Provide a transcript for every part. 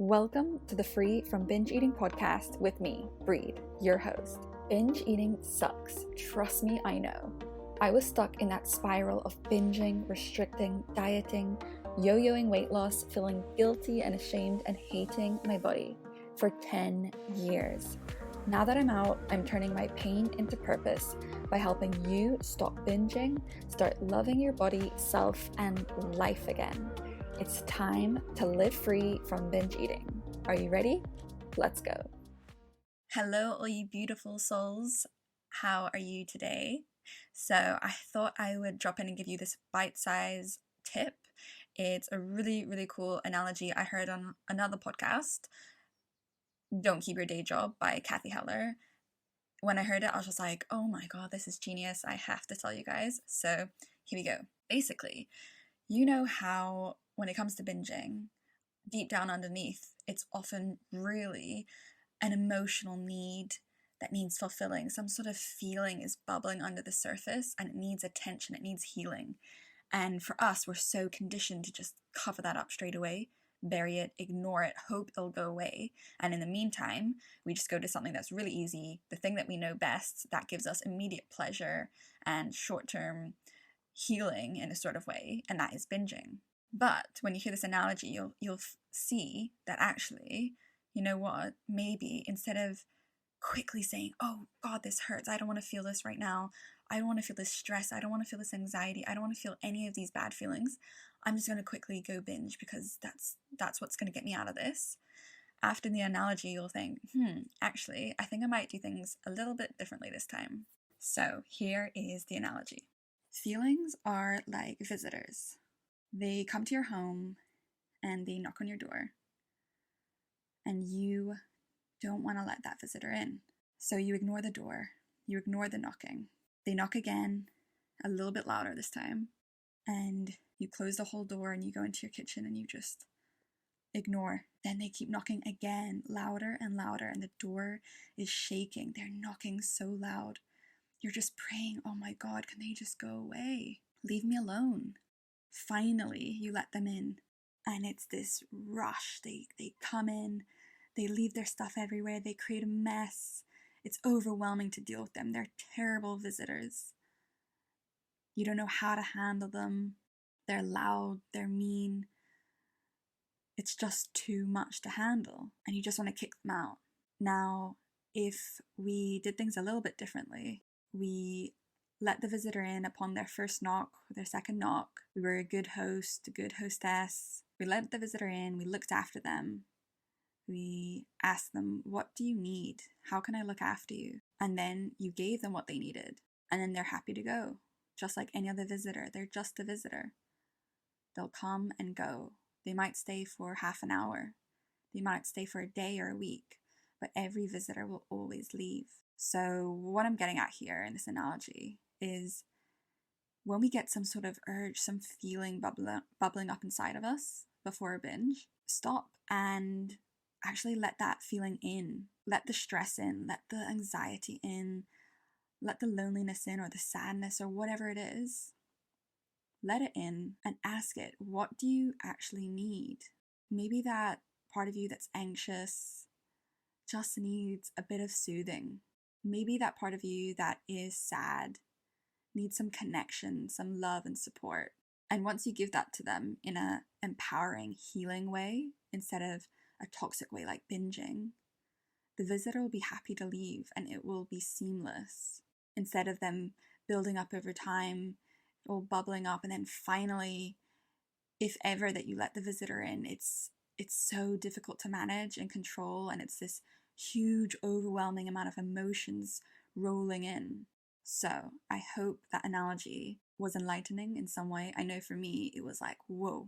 Welcome to the Free from Binge Eating podcast with me, Brid, your host. Binge eating sucks. Trust me, I know. I was stuck in that spiral of binging, restricting, dieting, yo-yoing weight loss, feeling guilty and ashamed and hating my body for 10 years. Now that I'm out, I'm turning my pain into purpose by helping you stop binging, start loving your body, self, and life again. It's time to live free from binge eating. Are you ready? Let's go. Hello, all you beautiful souls. How are you today? So I thought I would drop in and give you this bite-sized tip. It's a really, really cool analogy I heard on another podcast, Don't Keep Your Day Job by Kathy Heller. When I heard it, I was just like, oh my God, this is genius. I have to tell you guys. So here we go. Basically, you know how when it comes to binging, deep down underneath, it's often really an emotional need that needs fulfilling. Some sort of feeling is bubbling under the surface and it needs attention, it needs healing. And for us, we're so conditioned to just cover that up straight away, bury it, ignore it, hope it'll go away. And in the meantime, we just go to something that's really easy, the thing that we know best, that gives us immediate pleasure and short-term healing in a sort of way, and that is binging. But when you hear this analogy, you'll see that actually, you know what, maybe instead of quickly saying, oh God, this hurts, I don't want to feel this right now, I don't want to feel this stress, I don't want to feel this anxiety, I don't want to feel any of these bad feelings, I'm just going to quickly go binge because that's what's going to get me out of this. After the analogy, you'll think, actually, I think I might do things a little bit differently this time. So here is the analogy. Feelings are like visitors. They come to your home and they knock on your door, and you don't want to let that visitor in. So you ignore the door, you ignore the knocking. They knock again, a little bit louder this time, and you close the whole door and you go into your kitchen and you just ignore. Then they keep knocking again, louder and louder, and the door is shaking. They're knocking so loud. You're just praying, oh my God, can they just go away? Leave me alone. Finally, you let them in. And it's this rush. They come in, they leave their stuff everywhere, they create a mess. It's overwhelming to deal with them. They're terrible visitors. You don't know how to handle them. They're loud, they're mean. It's just too much to handle. And you just want to kick them out. Now, if we did things a little bit differently, we let the visitor in upon their first knock, their second knock. We were a good host, a good hostess. We let the visitor in, we looked after them. We asked them, what do you need? How can I look after you? And then you gave them what they needed. And then they're happy to go. Just like any other visitor, they're just a visitor. They'll come and go. They might stay for half an hour. They might stay for a day or a week. But every visitor will always leave. So what I'm getting at here in this analogy is when we get some sort of urge, some feeling bubbling up inside of us before a binge, stop and actually let that feeling in. Let the stress in, let the anxiety in, let the loneliness in or the sadness or whatever it is. Let it in and ask it, what do you actually need? Maybe that part of you that's anxious just needs a bit of soothing. Maybe that part of you that is sad needs some connection, some love and support. And once you give that to them in an empowering, healing way, instead of a toxic way like binging, the visitor will be happy to leave and it will be seamless. Instead of them building up over time, all bubbling up, and then finally, if ever that you let the visitor in, it's so difficult to manage and control, and it's this huge, overwhelming amount of emotions rolling in. So I hope that analogy was enlightening in some way. I know for me, it was like, whoa,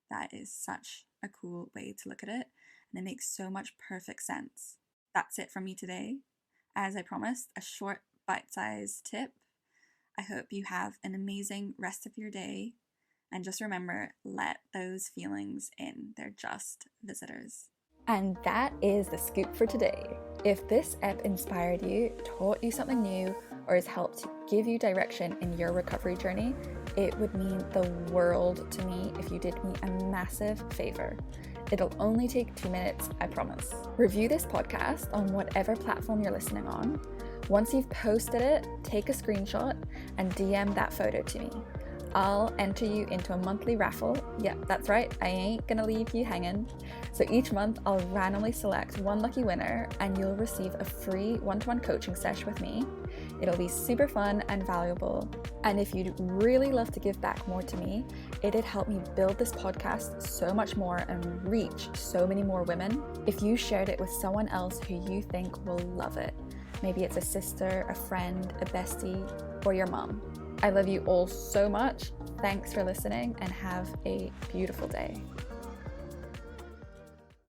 that is such a cool way to look at it. And it makes so much perfect sense. That's it from me today. As I promised, a short bite-sized tip. I hope you have an amazing rest of your day. And just remember, let those feelings in. They're just visitors. And that is the scoop for today. If this ep inspired you, taught you something new, or has helped give you direction in your recovery journey, it would mean the world to me if you did me a massive favor. It'll only take 2 minutes, I promise. Review this podcast on whatever platform you're listening on. Once you've posted it, take a screenshot and DM that photo to me. I'll enter you into a monthly raffle. Yep, that's right, I ain't gonna leave you hanging. So each month I'll randomly select one lucky winner and you'll receive a free one-to-one coaching session with me. It'll be super fun and valuable. And if you'd really love to give back more to me, it'd help me build this podcast so much more and reach so many more women if you shared it with someone else who you think will love it. Maybe it's a sister, a friend, a bestie, or your mom. I love you all so much. Thanks for listening and have a beautiful day.